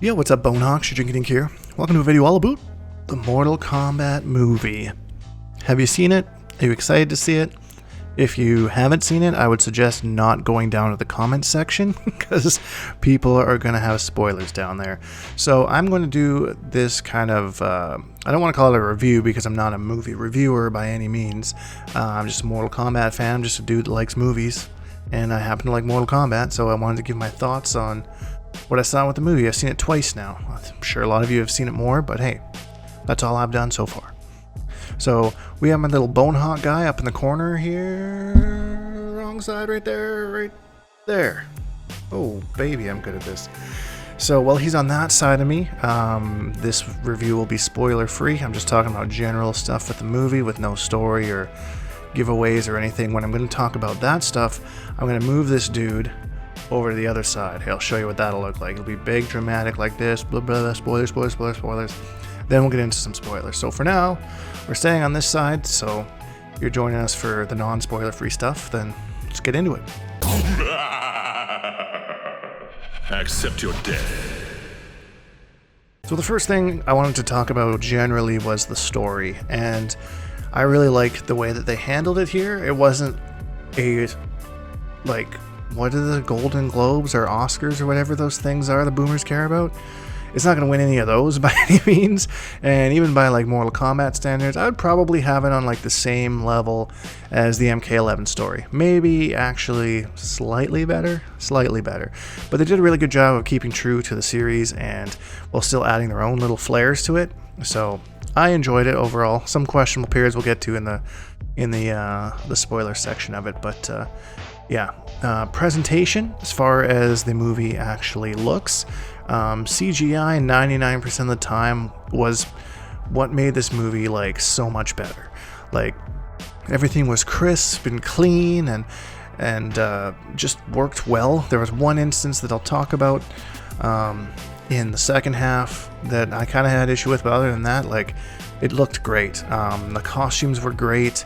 Yo, what's up, Bonehawk? Shujinkydink here. Welcome to a video all about the Mortal Kombat movie. Have you seen it? Are you excited to see it? If you haven't seen it, I would suggest not going down to the comments section because people are going to have spoilers down there. So I'm going to do this kind of, I don't want to call it a review because I'm not a movie reviewer by any means. I'm just a Mortal Kombat fan. I'm just a dude that likes movies, and I happen to like Mortal Kombat, so I wanted to give my thoughts on what I saw with the movie. I've seen it twice now. I'm sure a lot of you have seen it more, but hey, that's all I've done so far. So we have my little Bonehawk guy up in the corner here. Wrong side right there, right there. Oh, baby, I'm good at this. So while he's on that side of me, this review will be spoiler free. I'm just talking about general stuff with the movie with no story or giveaways or anything. When I'm going to talk about that stuff, I'm going to move this dude over to the other side. I'll show you what that'll look like. It'll be big, dramatic like this, blah, blah, blah, spoilers, spoilers, spoilers, spoilers. Then we'll get into some spoilers. So for now, we're staying on this side, so if you're joining us for the non-spoiler free stuff, then let's get into it. Accept your death. So the first thing I wanted to talk about generally was the story, and I really liked the way that they handled it here. It wasn't a, like, what are the Golden Globes or Oscars or whatever those things are the boomers care about? It's not going to win any of those by any means, and even by like Mortal Kombat standards, I would probably have it on like the same level as the MK11 story. Maybe actually slightly better, but they did a really good job of keeping true to the series and while still adding their own little flares to it. So I enjoyed it overall. Some questionable periods we'll get to in the spoiler section of it, but yeah, presentation as far as the movie actually looks. CGI 99% of the time was what made this movie like so much better. Like everything was crisp and clean and just worked well. There was one instance that I'll talk about in the second half that I kind of had issue with, but other than that, like it looked great. The costumes were great,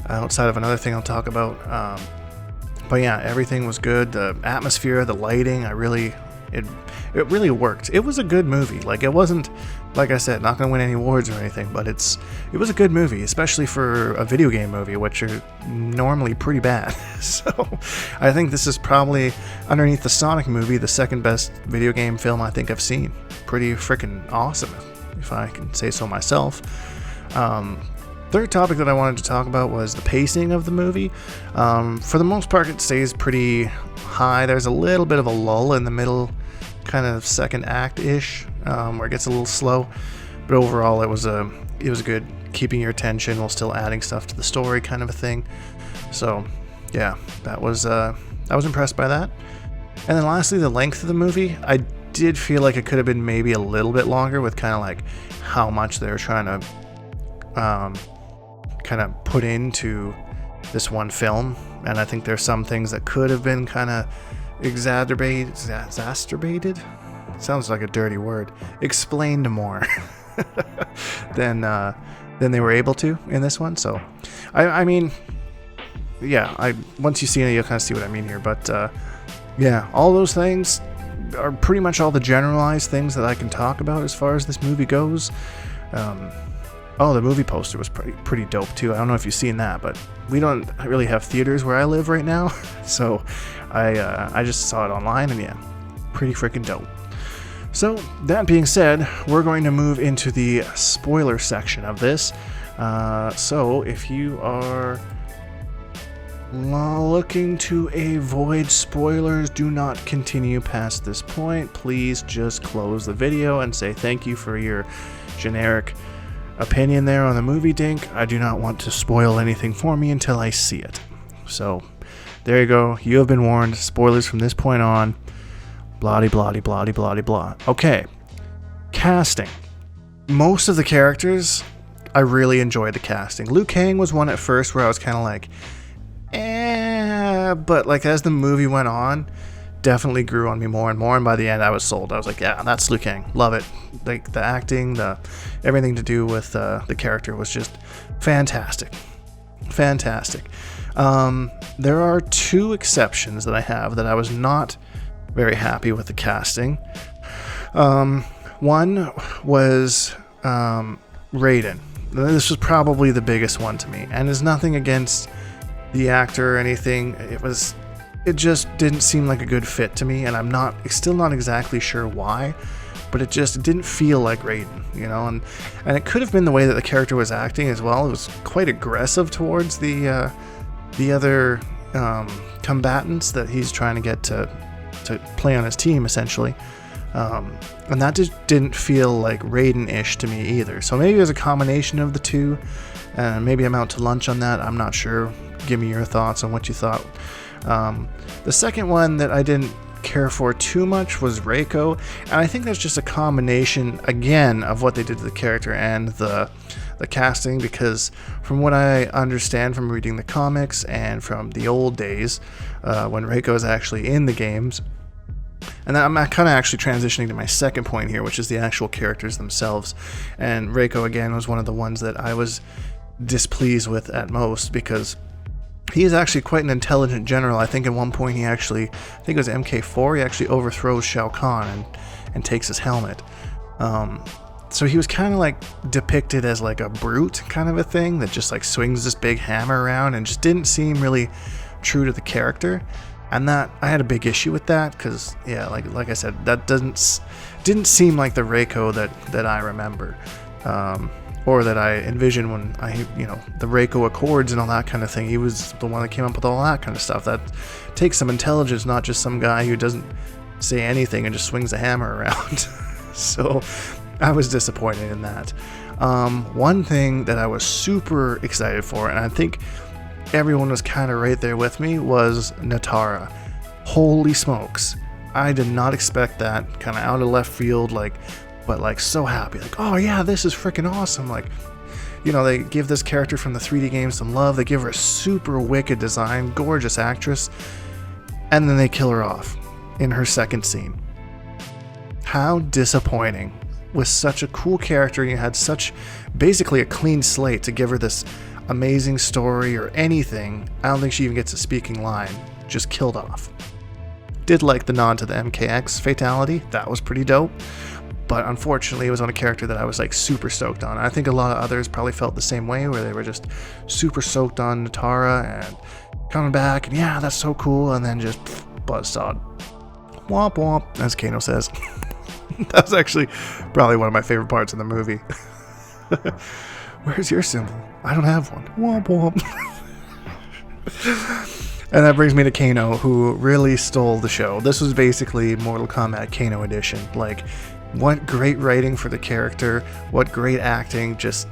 outside of another thing I'll talk about. But yeah, everything was good. The atmosphere, the lighting, it really worked. It was a good movie. Like it wasn't, like I said, not going to win any awards or anything, but it was a good movie, especially for a video game movie, which are normally pretty bad. So I think this is probably, underneath the Sonic movie, the second best video game film I think I've seen. Pretty freaking awesome, if I can say so myself. Third topic that I wanted to talk about was the pacing of the movie. For the most part, it stays pretty high. There's a little bit of a lull in the middle, kind of second act-ish, where it gets a little slow. But overall, it was good, keeping your attention while still adding stuff to the story, kind of a thing. So, yeah, I was impressed by that. And then lastly, the length of the movie. I did feel like it could have been maybe a little bit longer with kind of like how much they were trying to kind of put into this one film, and I think there's some things that could have been kind of exacerbated, sounds like a dirty word, explained more than they were able to in this one. So I mean, yeah, once you see it, you'll kind of see what I mean here. But yeah, all those things are pretty much all the generalized things that I can talk about as far as this movie goes. Oh, the movie poster was pretty dope too. I don't know if you've seen that, but we don't really have theaters where I live right now, so I just saw it online, and yeah, pretty freaking dope. So that being said, we're going to move into the spoiler section of this. So if you are looking to avoid spoilers, do not continue past this point. Please just close the video and say thank you for your generic opinion there on the movie, Dink. I do not want to spoil anything for me until I see it. So there you go. You have been warned. Spoilers from this point on. Blah, blah, blah, blah, blah. Okay. Casting. Most of the characters, I really enjoyed the casting. Liu Kang was one at first where I was kind of like, but like as the movie went on, definitely grew on me more and more, and by the end I was sold. I was like, yeah, that's Liu Kang. Love it. Like the acting, everything to do with the character was just fantastic. There are two exceptions that I have that I was not very happy with the casting. One was Raiden. This was probably the biggest one to me, and there's nothing against the actor or anything. It just didn't seem like a good fit to me, and I'm still not exactly sure why, but it didn't feel like Raiden, and it could have been the way that the character was acting as well. It was quite aggressive towards the other combatants that he's trying to get to play on his team, essentially. And that just didn't feel like Raiden-ish to me either. So maybe it was a combination of the two, and maybe I'm out to lunch on that. I'm not sure. Give me your thoughts on what you thought. The second one that I didn't care for too much was Reiko, and I think that's just a combination, again, of what they did to the character and the casting, because from what I understand from reading the comics and from the old days, when Reiko was actually in the games, and I'm kind of actually transitioning to my second point here, which is the actual characters themselves. And Reiko, again, was one of the ones that I was displeased with at most, because he is actually quite an intelligent general. I think at one point I think it was MK4, he actually overthrows Shao Kahn and takes his helmet. So he was kind of like depicted as like a brute kind of a thing that just like swings this big hammer around and just didn't seem really true to the character. And that I had a big issue with that, because like I said, that didn't seem like the Reiko that I remember, or that I envisioned when the Reiko Accords and all that kind of thing. He was the one that came up with all that kind of stuff. That takes some intelligence, not just some guy who doesn't say anything and just swings a hammer around. So I was disappointed in that. One thing that I was super excited for, and I think everyone was kind of right there with me, was Natara. Holy smokes. I did not expect that, kind of out of left field, but so happy. Like, oh yeah, this is freaking awesome. Like, they give this character from the 3D games some love. They give her a super wicked design, gorgeous actress, and then they kill her off in her second scene. How disappointing. With such a cool character, and you had such basically a clean slate to give her this amazing story or anything. I don't think she even gets a speaking line. Just killed off. Did like the nod to the MKX fatality. That was pretty dope. But unfortunately, it was on a character that I was super stoked on. I think a lot of others probably felt the same way, where they were just super stoked on Natara and coming back, and yeah, that's so cool, and then just buzzsawed. Womp womp, as Kano says. That was actually probably one of my favorite parts of the movie. Where's your symbol? I don't have one. Womp womp. And that brings me to Kano, who really stole the show. This was basically Mortal Kombat Kano edition. What great writing for the character. What great acting. Just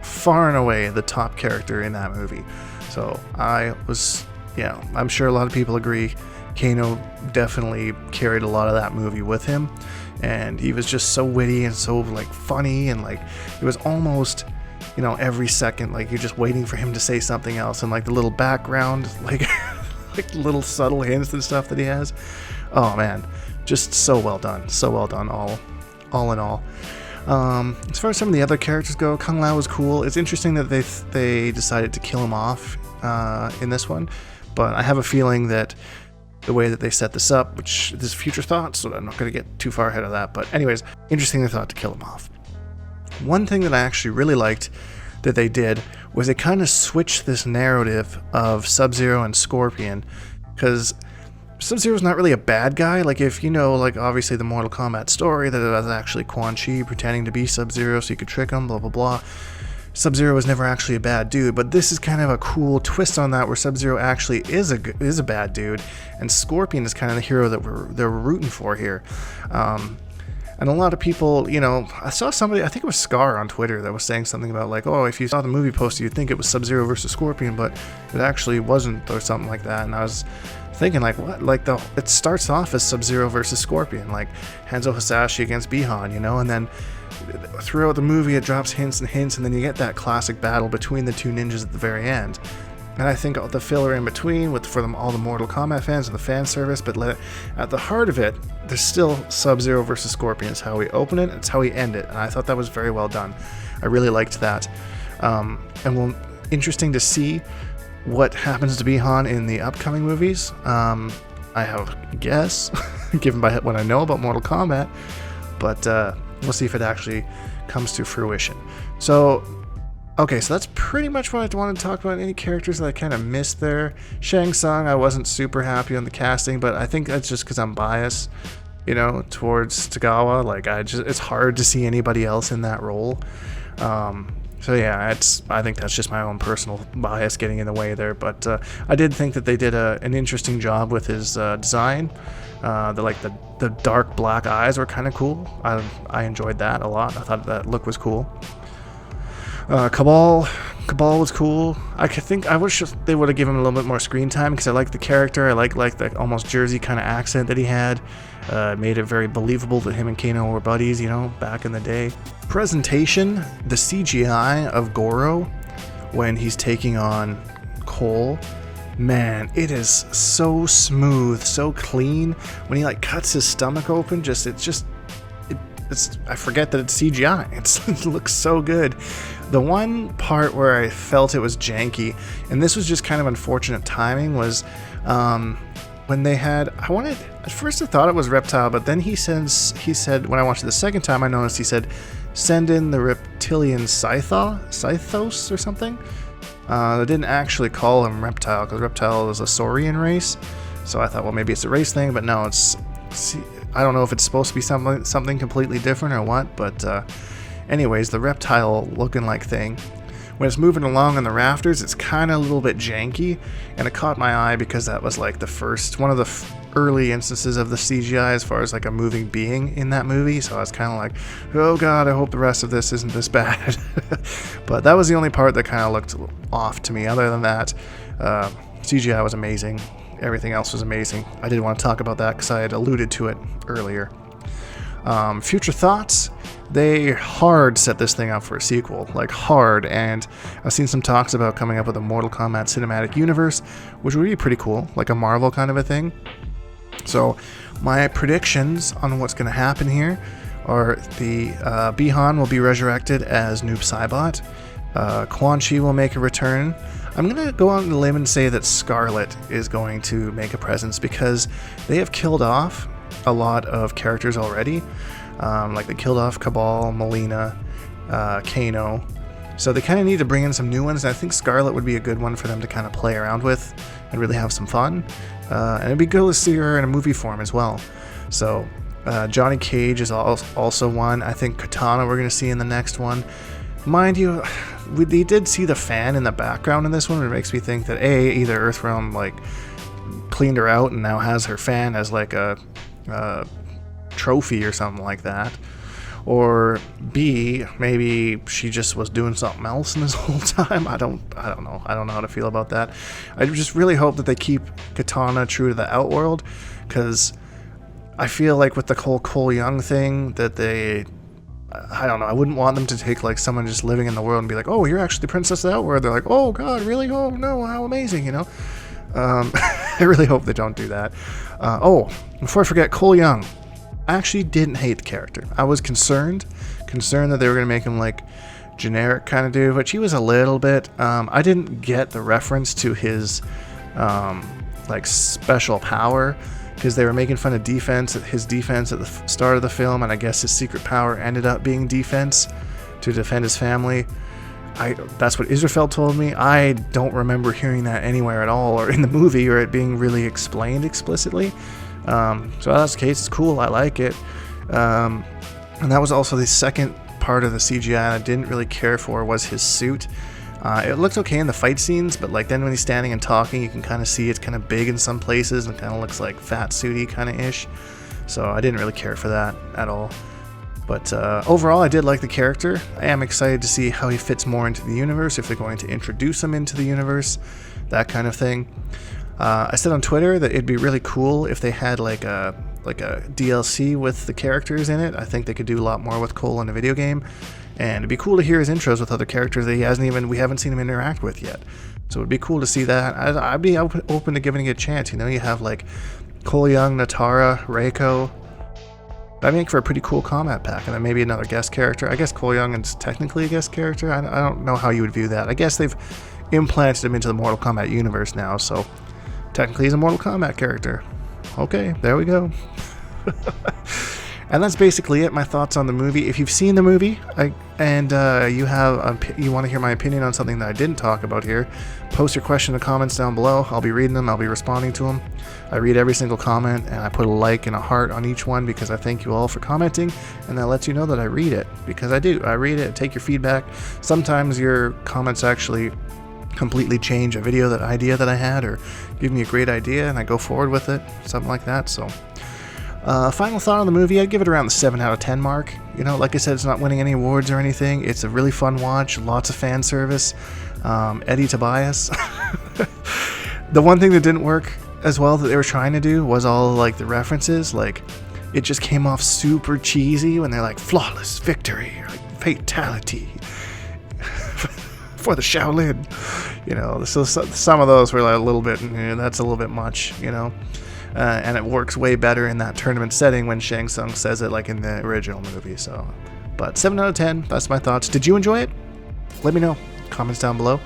far and away the top character in that movie. So I'm sure a lot of people agree. Kano definitely carried a lot of that movie with him. And he was just so witty and so funny, and it was almost, every second you're just waiting for him to say something else, and the little background, little subtle hints and stuff that he has. Oh man, just so well done, all in all. As far as some of the other characters go, Kung Lao was cool. It's interesting that they decided to kill him off in this one, but I have a feeling that the way that they set this up, which is future thoughts, so I'm not going to get too far ahead of that. But anyways, interesting they thought to kill him off. One thing that I actually really liked that they did was they kind of switched this narrative of Sub-Zero and Scorpion, because Sub-Zero's not really a bad guy. If obviously the Mortal Kombat story, that it was actually Quan Chi pretending to be Sub-Zero so you could trick him, blah blah blah. Sub-Zero was never actually a bad dude, but this is kind of a cool twist on that, where Sub-Zero actually is a bad dude, and Scorpion is kind of the hero that we're rooting for here. And a lot of people, I saw somebody, I think it was Scar on Twitter, that was saying something about if you saw the movie poster, you'd think it was Sub-Zero versus Scorpion, but it actually wasn't, or something like that. And I was thinking, what? It starts off as Sub-Zero versus Scorpion, Hanzo Hasashi against Bihan, and then throughout the movie it drops hints, and then you get that classic battle between the two ninjas at the very end. And I think the filler in between all the Mortal Kombat fans and the fan service, but at the heart of it, there's still Sub-Zero versus Scorpion. It's how we open it, it's how we end it, and I thought that was very well done. I really liked that. Interesting to see what happens to Bihan in the upcoming movies. I have a guess, given by what I know about Mortal Kombat. but we'll see if it actually comes to fruition. So, okay, so that's pretty much what I wanted to talk about. Any characters that I kind of missed there? Shang Tsung, I wasn't super happy on the casting, but I think that's just because I'm biased, you know, towards Tagawa. Like, it's hard to see anybody else in that role. So yeah, I think that's just my own personal bias getting in the way there. But I did think that they did an interesting job with his design. The dark black eyes were kind of cool. I enjoyed that a lot. I thought that look was cool. Cabal was cool. I wish they would have given him a little bit more screen time because I like the character. I like the almost Jersey kind of accent that he had. Made it very believable that him and Kano were buddies, you know, back in the day. Presentation, the CGI of Goro when he's taking on Cole, man, it is so smooth, so clean. When he like cuts his stomach open, I forget that it's CGI. It looks so good. The one part where I felt it was janky, and this was just kind of unfortunate timing, was when they had, at first I thought it was Reptile, but then he said when I watched it the second time, I noticed he said, send in the reptilian Scythos or something. They didn't actually call him Reptile, because Reptile is a Saurian race, so I thought, well, maybe it's a race thing, but no, I don't know if it's supposed to be something completely different or what, but anyways, the reptile looking like thing, when it's moving along on the rafters, it's kind of a little bit janky, and it caught my eye because that was like one of the early instances of the CGI as far as like a moving being in that movie, so I was kind of like, oh god, I hope the rest of this isn't this bad. But that was the only part that kind of looked off to me. Other than that, CGI was amazing. Everything else was amazing. I did want to talk about that because I had alluded to it earlier. Future thoughts, they hard set this thing up for a sequel, like hard, and I've seen some talks about coming up with a Mortal Kombat cinematic universe, which would be pretty cool, like a Marvel kind of a thing. So my predictions on what's going to happen here are the Bihan will be resurrected as Noob Saibot, Quan Chi will make a return. I'm going to go on the limb and say that Scarlet is going to make a presence because they have killed off a lot of characters already. Like they killed off Cabal, Melina, Kano. So they kind of need to bring in some new ones, and I think Scarlet would be a good one for them to kind of play around with and really have some fun. And it'd be good to see her in a movie form as well. So Johnny Cage is also one. I think Katana we're going to see in the next one. Mind you, we did see the fan in the background in this one, which makes me think that either Earthrealm like cleaned her out and now has her fan as like a trophy or something like that, or B, maybe she just was doing something else in this whole time. I don't know how to feel about that. I just really hope that they keep Katana true to the Outworld, because I feel like with the whole Cole Young thing that I don't know, I wouldn't want them to take like someone just living in the world and be like, oh, you're actually the Princess of the Outworld. They're like, oh god, really? Oh no, how amazing, you know? I really hope they don't do that. Before I forget, Cole Young. I actually didn't hate the character. I was concerned that they were going to make him like generic kind of dude, which he was a little bit. I didn't get the reference to his like special power, because they were making fun of his defense at the start of the film, and I guess his secret power ended up being defense to defend his family. That's what Israfel told me. I don't remember hearing that anywhere at all, or in the movie, or it being really explained explicitly. So that's the case. It's cool. I like it. And that was also the second part of the CGI I didn't really care for, was his suit. It looked okay in the fight scenes, but like then when he's standing and talking, you can kind of see it's kind of big in some places and kind of looks like fat suity kind of ish. So I didn't really care for that at all. But overall, I did like the character. I am excited to see how he fits more into the universe, if they're going to introduce him into the universe, that kind of thing. I said on Twitter that it'd be really cool if they had like a DLC with the characters in it. I think they could do a lot more with Cole in a video game, and it'd be cool to hear his intros with other characters that we haven't seen him interact with yet. So it'd be cool to see that. I'd be open to giving it a chance. You know, you have like Cole Young, Natara, Reiko. That'd make for a pretty cool combat pack, and then maybe another guest character. I guess Cole Young is technically a guest character. I don't know how you would view that. I guess they've implanted him into the Mortal Kombat universe now, so technically he's a Mortal Kombat character. Okay, there we go. And that's basically it, my thoughts on the movie. If you've seen the movie and you want to hear my opinion on something that I didn't talk about here, post your question in the comments down below. I'll be reading them. I'll be responding to them. I read every single comment, and I put a like and a heart on each one because I thank you all for commenting, and that lets you know that I read it, because I do. I read it, take your feedback. Sometimes your comments actually completely change a video idea that I had, or give me a great idea and I go forward with it, something like that. So final thought on the movie, I'd give it around the 7 out of 10 mark. You know, like I said, it's not winning any awards or anything. It's a really fun watch, lots of fan service. Eddie Tobias. The one thing that didn't work as well that they were trying to do was all like the references. Like, it just came off super cheesy when they're like flawless victory, or like fatality for the Shaolin. You know, so some of those were like a little bit, that's a little bit much, you know. And it works way better in that tournament setting when Shang Tsung says it like in the original movie. So, but 7 out of 10, that's my thoughts. Did you enjoy it? Let me know. Comments down below.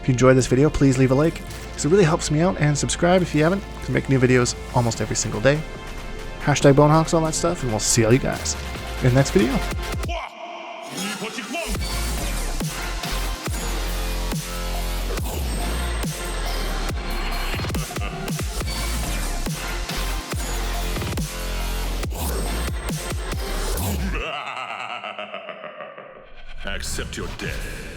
If you enjoyed this video, please leave a like, because it really helps me out, and subscribe if you haven't, to make new videos almost every single day. Hashtag Bonehawks, all that stuff, and we'll see all you guys in the next video. Accept your death.